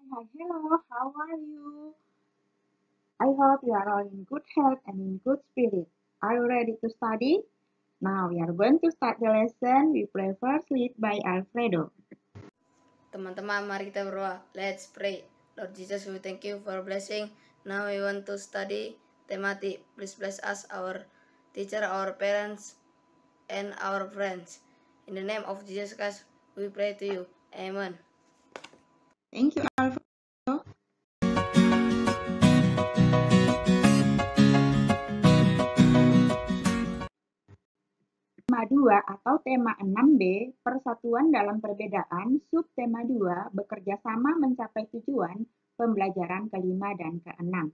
Hi, hello, how are you? I hope you are all in good health and in good spirit. Are you ready to study? Now we are going to start the lesson. We pray first lead by Alfredo. Teman-teman, mari kita berdoa. Let's pray. Lord Jesus, we thank you for blessing. Now we want to study thematic. Please bless us, our teacher, our parents, and our friends. In the name of Jesus Christ, we pray to you. Amen. Thank you, Alfredo. Tema 2 atau tema 6B, persatuan dalam perbedaan, subtema 2, bekerja sama mencapai tujuan, pembelajaran kelima dan keenam.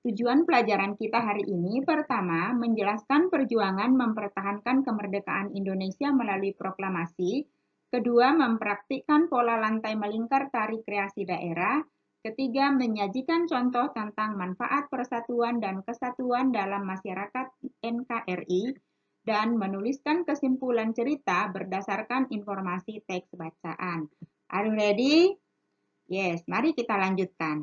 Tujuan pelajaran kita hari ini pertama, menjelaskan perjuangan mempertahankan kemerdekaan Indonesia melalui proklamasi. Kedua, mempraktikkan pola lantai melingkar tari kreasi daerah. Ketiga, menyajikan contoh tentang manfaat persatuan dan kesatuan dalam masyarakat NKRI. Dan menuliskan kesimpulan cerita berdasarkan informasi teks bacaan. Are you ready? Yes, mari kita lanjutkan.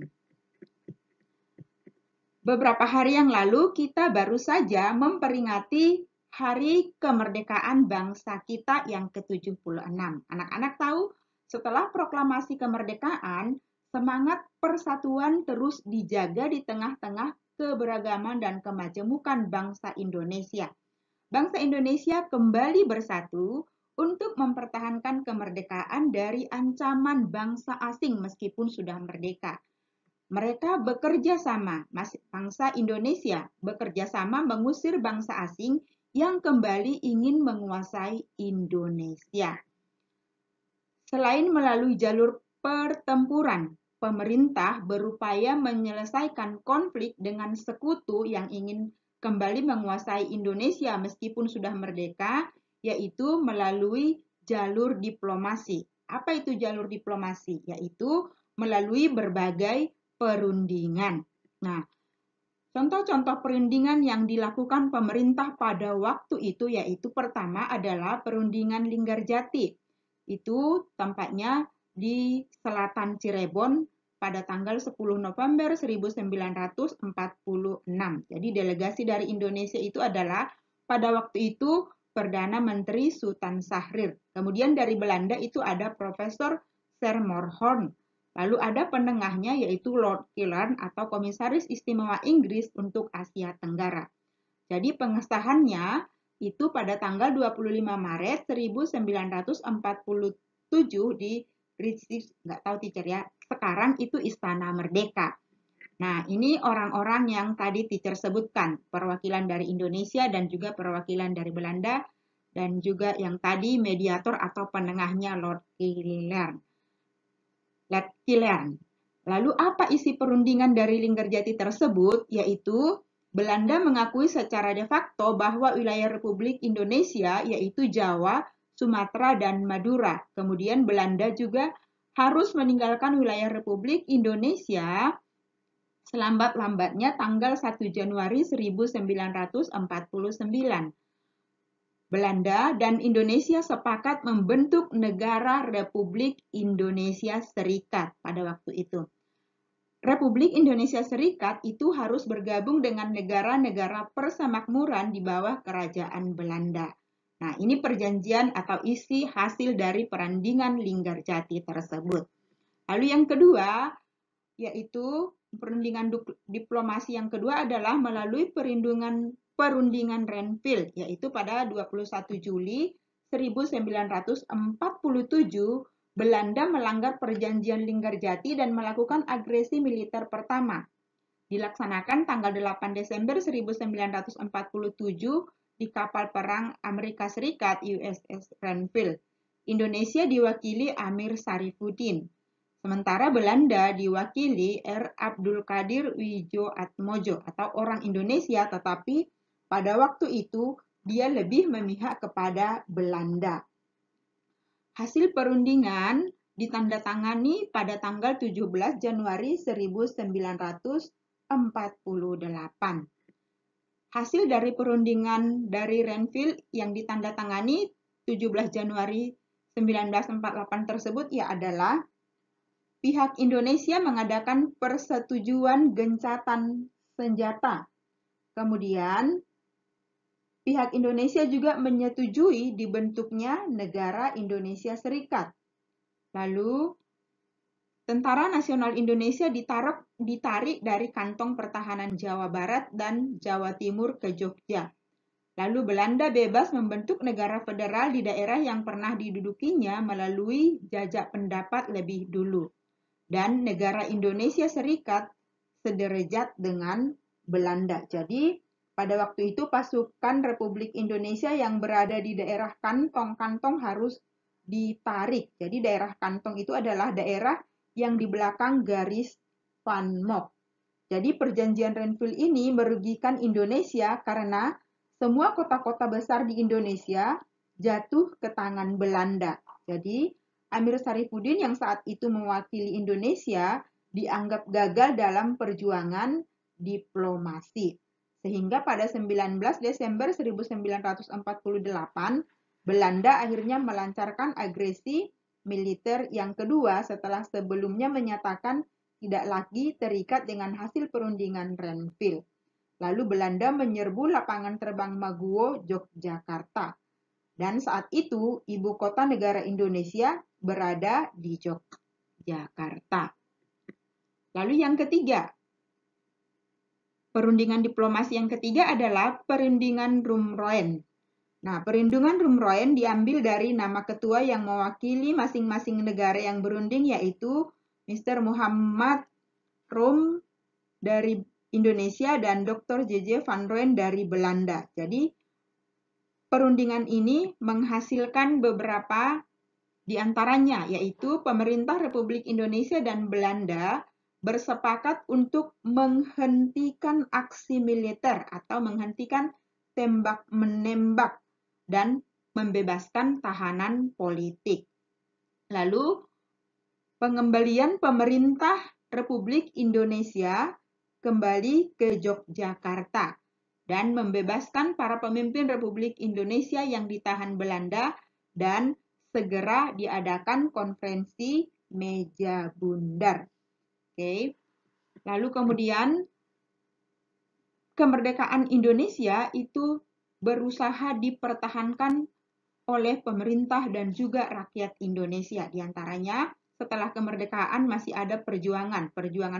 Beberapa hari yang lalu kita baru saja memperingati Hari Kemerdekaan Bangsa kita yang ke-76. Anak-anak tahu, setelah proklamasi kemerdekaan, semangat persatuan terus dijaga di tengah-tengah keberagaman dan kemajemukan bangsa Indonesia. Bangsa Indonesia kembali bersatu untuk mempertahankan kemerdekaan dari ancaman bangsa asing meskipun sudah merdeka. Mereka bekerja sama, bangsa Indonesia bekerja sama mengusir bangsa asing yang kembali ingin menguasai Indonesia. Selain melalui jalur pertempuran, pemerintah berupaya menyelesaikan konflik dengan sekutu yang ingin kembali menguasai Indonesia meskipun sudah merdeka, yaitu melalui jalur diplomasi. Apa itu jalur diplomasi? Yaitu melalui berbagai perundingan. Nah, contoh-contoh perundingan yang dilakukan pemerintah pada waktu itu yaitu pertama adalah perundingan Linggarjati. Itu tampaknya di selatan Cirebon pada tanggal 10 November 1946. Jadi delegasi dari Indonesia itu adalah pada waktu itu Perdana Menteri Sultan Syahrir. Kemudian dari Belanda itu ada Profesor Schermerhorn. Lalu ada penengahnya yaitu Lord Killarn atau Komisaris Istimewa Inggris untuk Asia Tenggara. Jadi pengesahannya itu pada tanggal 25 Maret 1947 di nggak tahu teacher ya, sekarang itu Istana Merdeka. Nah, ini orang-orang yang tadi teacher sebutkan, perwakilan dari Indonesia dan juga perwakilan dari Belanda, dan juga yang tadi mediator atau penengahnya Lord Killarn. Lalu apa isi perundingan dari Linggarjati tersebut? Yaitu Belanda mengakui secara de facto bahwa wilayah Republik Indonesia yaitu Jawa, Sumatera, dan Madura. Kemudian Belanda juga harus meninggalkan wilayah Republik Indonesia selambat-lambatnya tanggal 1 Januari 1949. Belanda dan Indonesia sepakat membentuk negara Republik Indonesia Serikat pada waktu itu. Republik Indonesia Serikat itu harus bergabung dengan negara-negara persemakmuran di bawah kerajaan Belanda. Nah, ini perjanjian atau isi hasil dari perundingan Linggarjati tersebut. Lalu yang kedua, yaitu perundingan diplomasi yang kedua adalah melalui perundingan Renville, yaitu pada 21 Juli 1947 Belanda melanggar perjanjian Linggarjati dan melakukan agresi militer pertama. Dilaksanakan tanggal 8 Desember 1947 di kapal perang Amerika Serikat USS Renville. Indonesia diwakili Amir Sarifuddin. Sementara Belanda diwakili R. Abdul Qadir Wijodatmojo atau orang Indonesia, tetapi pada waktu itu dia lebih memihak kepada Belanda. Hasil perundingan ditandatangani pada tanggal 17 Januari 1948. Hasil dari perundingan dari Renville yang ditandatangani 17 Januari 1948 tersebut adalah pihak Indonesia mengadakan persetujuan gencatan senjata. Kemudian, pihak Indonesia juga menyetujui dibentuknya negara Indonesia Serikat. Lalu, Tentara Nasional Indonesia ditarik dari kantong pertahanan Jawa Barat dan Jawa Timur ke Jogja. Lalu Belanda bebas membentuk negara federal di daerah yang pernah didudukinya melalui jajak pendapat lebih dulu. Dan negara Indonesia Serikat sederajat dengan Belanda. Jadi, pada waktu itu pasukan Republik Indonesia yang berada di daerah kantong-kantong harus ditarik. Jadi, daerah kantong itu adalah daerah yang di belakang garis Van Mock. Jadi, perjanjian Renville ini merugikan Indonesia karena semua kota-kota besar di Indonesia jatuh ke tangan Belanda. Jadi, Amir Sarifuddin yang saat itu mewakili Indonesia dianggap gagal dalam perjuangan diplomasi. Sehingga pada 19 Desember 1948, Belanda akhirnya melancarkan agresi militer yang kedua setelah sebelumnya menyatakan tidak lagi terikat dengan hasil perundingan Renville. Lalu Belanda menyerbu lapangan terbang Maguwo, Yogyakarta. Dan saat itu, ibu kota negara Indonesia berada di Yogyakarta. Lalu yang ketiga, perundingan diplomasi yang ketiga adalah perundingan Rumroen. Nah, perundingan Rumroen diambil dari nama ketua yang mewakili masing-masing negara yang berunding, yaitu Mr. Muhammad Rum dari Indonesia dan Dr. J.J. van Rooyen dari Belanda. Jadi, perundingan ini menghasilkan beberapa di antaranya, yaitu pemerintah Republik Indonesia dan Belanda bersepakat untuk menghentikan aksi militer atau menghentikan tembak-menembak dan membebaskan tahanan politik. Lalu, pengembalian pemerintah Republik Indonesia kembali ke Yogyakarta dan membebaskan para pemimpin Republik Indonesia yang ditahan Belanda dan segera diadakan konferensi meja bundar. Oke. Lalu kemudian kemerdekaan Indonesia itu berusaha dipertahankan oleh pemerintah dan juga rakyat Indonesia. Di antaranya setelah kemerdekaan masih ada perjuangan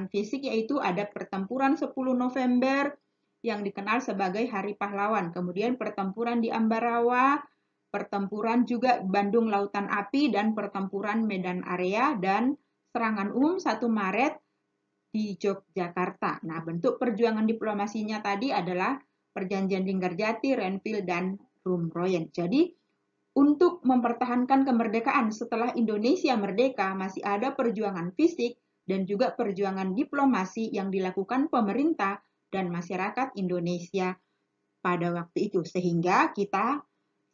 fisik, yaitu ada pertempuran 10 November yang dikenal sebagai Hari Pahlawan. Kemudian pertempuran di Ambarawa, pertempuran juga Bandung Lautan Api, dan pertempuran Medan Area, dan serangan umum 1 Maret di Yogyakarta. Nah, bentuk perjuangan diplomasinya tadi adalah Perjanjian Linggarjati, Renville, dan Rumroyen. Jadi, untuk mempertahankan kemerdekaan setelah Indonesia merdeka, masih ada perjuangan fisik dan juga perjuangan diplomasi yang dilakukan pemerintah dan masyarakat Indonesia pada waktu itu. Sehingga kita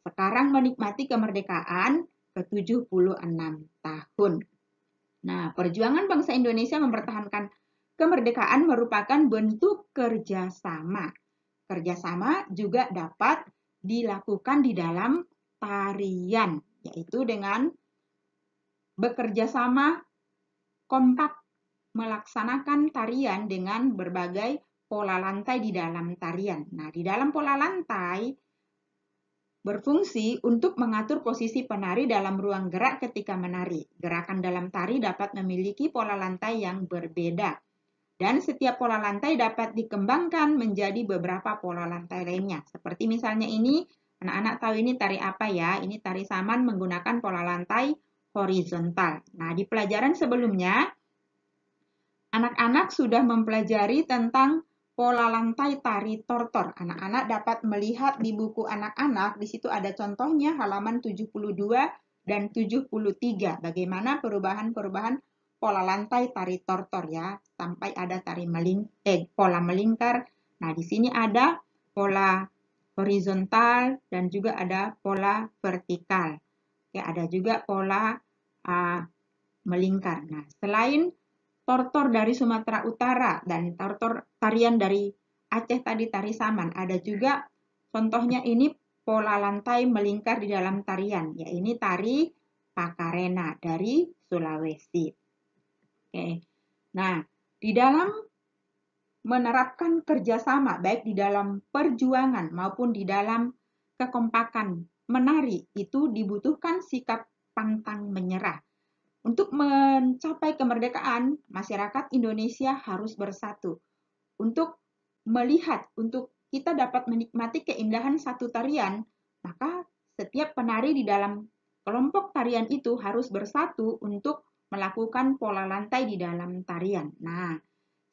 sekarang menikmati kemerdekaan ke-76 tahun. Nah, perjuangan bangsa Indonesia mempertahankan kemerdekaan merupakan bentuk kerjasama. Kerjasama juga dapat dilakukan di dalam tarian, yaitu dengan bekerja sama kompak melaksanakan tarian dengan berbagai pola lantai di dalam tarian. Nah, di dalam pola lantai berfungsi untuk mengatur posisi penari dalam ruang gerak ketika menari. Gerakan dalam tari dapat memiliki pola lantai yang berbeda. Dan setiap pola lantai dapat dikembangkan menjadi beberapa pola lantai lainnya. Seperti misalnya ini, anak-anak tahu ini tari apa ya? Ini tari saman menggunakan pola lantai horizontal. Nah, di pelajaran sebelumnya, anak-anak sudah mempelajari tentang pola lantai tari tortor. Anak-anak dapat melihat di buku anak-anak, di situ ada contohnya halaman 72 dan 73. Bagaimana perubahan-perubahan pola lantai tari tortor ya, sampai ada pola melingkar. Nah, di sini ada pola horizontal dan juga ada pola vertikal. Ya, ada juga pola melingkar. Nah, selain tortor dari Sumatera Utara dan tortor tarian dari Aceh tadi tari saman, ada juga contohnya ini pola lantai melingkar di dalam tarian, yaitu tari Pakarena dari Sulawesi. Oke. Nah, di dalam menerapkan kerjasama, baik di dalam perjuangan maupun di dalam kekompakan menari, itu dibutuhkan sikap pantang menyerah. Untuk mencapai kemerdekaan, masyarakat Indonesia harus bersatu. Untuk melihat, untuk kita dapat menikmati keindahan satu tarian, maka setiap penari di dalam kelompok tarian itu harus bersatu untuk melakukan pola lantai di dalam tarian. Nah,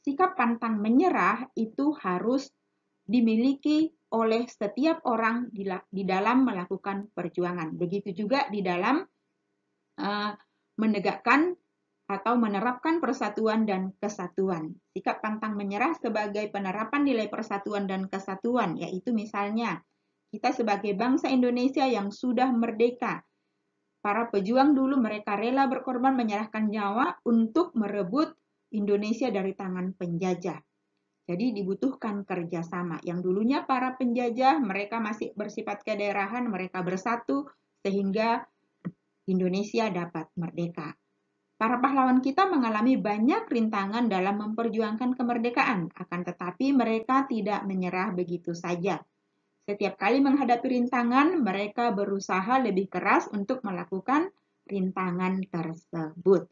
sikap pantang menyerah itu harus dimiliki oleh setiap orang di dalam melakukan perjuangan. Begitu juga di dalam menegakkan atau menerapkan persatuan dan kesatuan. Sikap pantang menyerah sebagai penerapan nilai persatuan dan kesatuan, yaitu misalnya kita sebagai bangsa Indonesia yang sudah merdeka. Para pejuang dulu mereka rela berkorban menyerahkan nyawa untuk merebut Indonesia dari tangan penjajah. Jadi dibutuhkan kerjasama. Yang dulunya para penjajah mereka masih bersifat kedaerahan, mereka bersatu sehingga Indonesia dapat merdeka. Para pahlawan kita mengalami banyak rintangan dalam memperjuangkan kemerdekaan, akan tetapi mereka tidak menyerah begitu saja. Setiap kali menghadapi rintangan, mereka berusaha lebih keras untuk melakukan rintangan tersebut.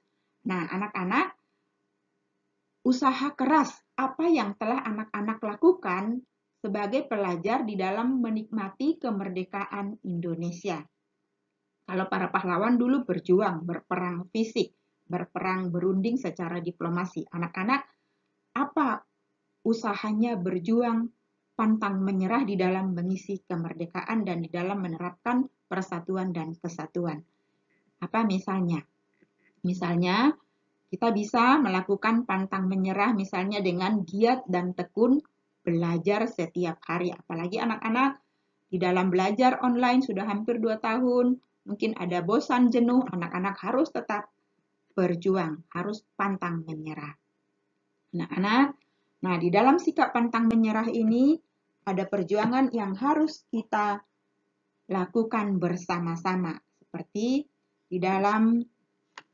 Nah, anak-anak, usaha keras apa yang telah anak-anak lakukan sebagai pelajar di dalam menikmati kemerdekaan Indonesia? Kalau para pahlawan dulu berjuang, berperang fisik, berperang berunding secara diplomasi. Anak-anak, apa usahanya berjuang pantang menyerah di dalam mengisi kemerdekaan dan di dalam menerapkan persatuan dan kesatuan? Apa misalnya? Misalnya, kita bisa melakukan pantang menyerah misalnya dengan giat dan tekun belajar setiap hari. Apalagi anak-anak di dalam belajar online sudah hampir 2 tahun, mungkin ada bosan, jenuh, anak-anak harus tetap berjuang, harus pantang menyerah. Anak-anak, nah di dalam sikap pantang menyerah ini ada perjuangan yang harus kita lakukan bersama-sama, seperti di dalam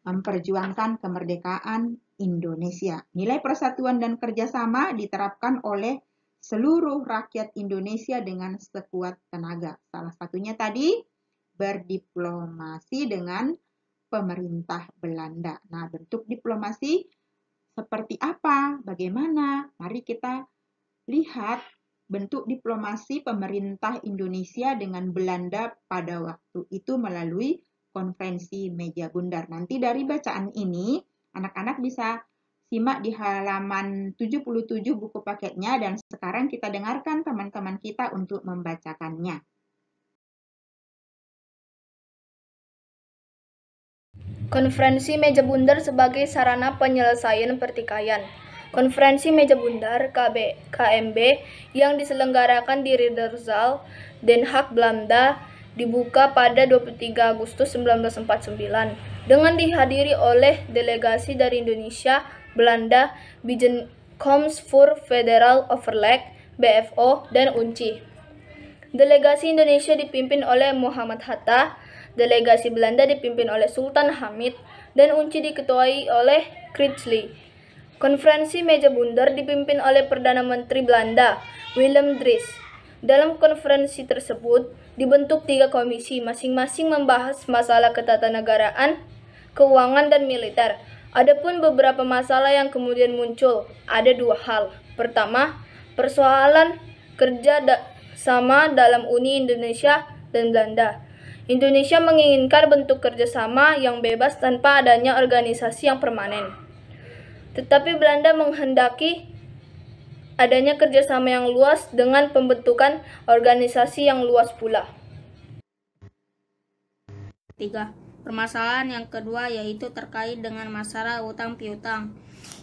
memperjuangkan kemerdekaan Indonesia. Nilai persatuan dan kerjasama diterapkan oleh seluruh rakyat Indonesia dengan sekuat tenaga. Salah satunya tadi berdiplomasi dengan pemerintah Belanda. Nah, bentuk diplomasi seperti apa? Bagaimana? Mari kita lihat bentuk diplomasi pemerintah Indonesia dengan Belanda pada waktu itu melalui konferensi meja bundar. Nanti dari bacaan ini, anak-anak bisa simak di halaman 77 buku paketnya, dan sekarang kita dengarkan teman-teman kita untuk membacakannya. Konferensi Meja Bundar sebagai sarana penyelesaian pertikaian. Konferensi Meja Bundar KMB yang diselenggarakan di Ridderzaal, Den Haag, Belanda, dibuka pada 23 Agustus 1949 dengan dihadiri oleh delegasi dari Indonesia, Belanda, Bijeenkomst voor Federal Overleg, BFO, dan UNCI. Delegasi Indonesia dipimpin oleh Muhammad Hatta, delegasi Belanda dipimpin oleh Sultan Hamid, dan UNCI diketuai oleh Krijtschli. Konferensi Meja Bundar dipimpin oleh Perdana Menteri Belanda, Willem Drees. Dalam konferensi tersebut, dibentuk 3 komisi, masing-masing membahas masalah ketatanegaraan, keuangan, dan militer. Adapun beberapa masalah yang kemudian muncul, ada 2 hal. Pertama, persoalan kerja sama dalam Uni Indonesia dan Belanda. Indonesia menginginkan bentuk kerjasama yang bebas tanpa adanya organisasi yang permanen. Tetapi Belanda menghendaki adanya kerjasama yang luas dengan pembentukan organisasi yang luas pula. 3. Permasalahan yang kedua yaitu terkait dengan masalah utang piutang.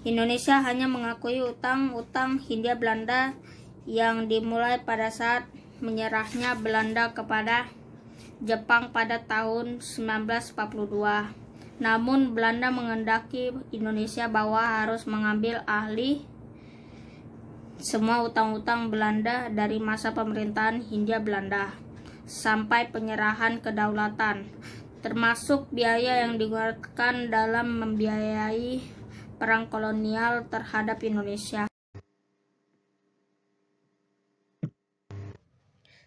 Indonesia hanya mengakui utang Hindia Belanda yang dimulai pada saat menyerahnya Belanda kepada Jepang pada tahun 1942. Namun Belanda menghendaki Indonesia bahwa harus mengambil alih semua utang-utang Belanda dari masa pemerintahan Hindia Belanda sampai penyerahan kedaulatan, termasuk biaya yang dikeluarkan dalam membiayai perang kolonial terhadap Indonesia.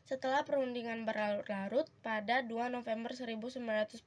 Setelah perundingan berlarut-larut, pada 2 November 1949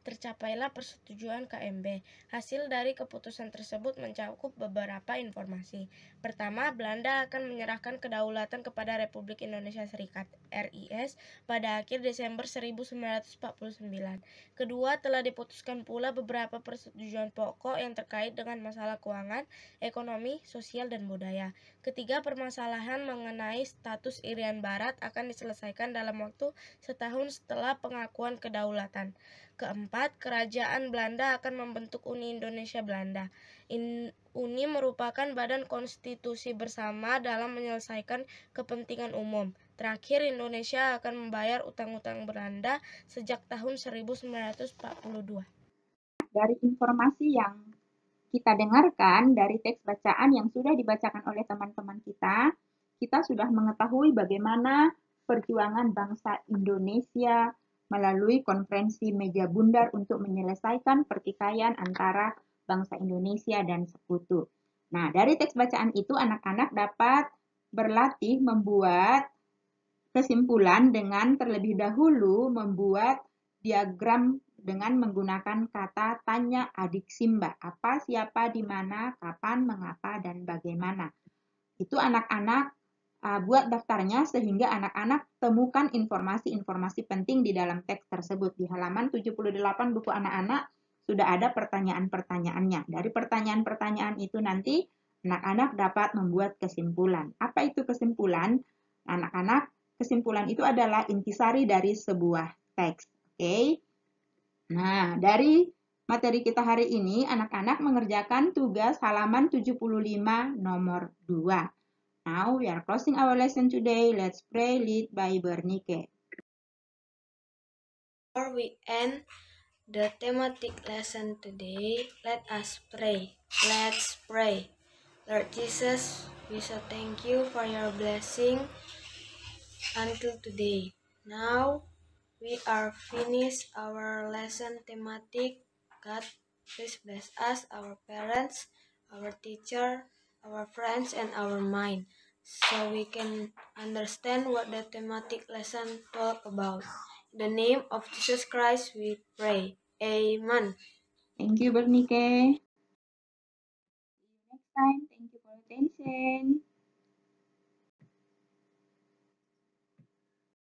tercapailah persetujuan KMB. Hasil dari keputusan tersebut mencakup beberapa informasi. Pertama, Belanda akan menyerahkan kedaulatan kepada Republik Indonesia Serikat (RIS) pada akhir Desember 1949. Kedua, telah diputuskan pula beberapa persetujuan pokok yang terkait dengan masalah keuangan, ekonomi, sosial, dan budaya. Ketiga, permasalahan mengenai status Irian Barat akan diselesaikan dalam waktu setahun setelah pengakuan kedaulatan. Keempat, kerajaan Belanda akan membentuk Uni Indonesia Belanda. Uni merupakan badan konstitusi bersama dalam menyelesaikan kepentingan umum. Terakhir, Indonesia akan membayar utang-utang Belanda sejak tahun 1942. Dari informasi yang kita dengarkan dari teks bacaan yang sudah dibacakan oleh teman-teman kita sudah mengetahui bagaimana perjuangan bangsa Indonesia melalui konferensi meja bundar untuk menyelesaikan pertikaian antara bangsa Indonesia dan sekutu. Nah, dari teks bacaan itu anak-anak dapat berlatih membuat kesimpulan dengan terlebih dahulu membuat diagram dengan menggunakan kata tanya adik Simba. Apa, siapa, di mana, kapan, mengapa, dan bagaimana. Itu anak-anak buat daftarnya sehingga anak-anak temukan informasi-informasi penting di dalam teks tersebut. Di halaman 78 buku anak-anak sudah ada pertanyaan-pertanyaannya. Dari pertanyaan-pertanyaan itu nanti anak-anak dapat membuat kesimpulan. Apa itu kesimpulan? Anak-anak, kesimpulan itu adalah intisari dari sebuah teks. Oke. Nah, dari materi kita hari ini, anak-anak mengerjakan tugas halaman 75 nomor 2. Now, we are closing our lesson today. Let's pray, lead by Bernike. Before we end the thematic lesson today, let us pray. Let's pray. Lord Jesus, we so thank you for your blessing until today. Now, we are finished our lesson thematic. God, please bless us, our parents, our teacher, our friends, and our mind, so we can understand what the thematic lesson talk about. In the name of Jesus Christ, we pray. Amen. Thank you, Bernike. See you next time. Thank you for your attention.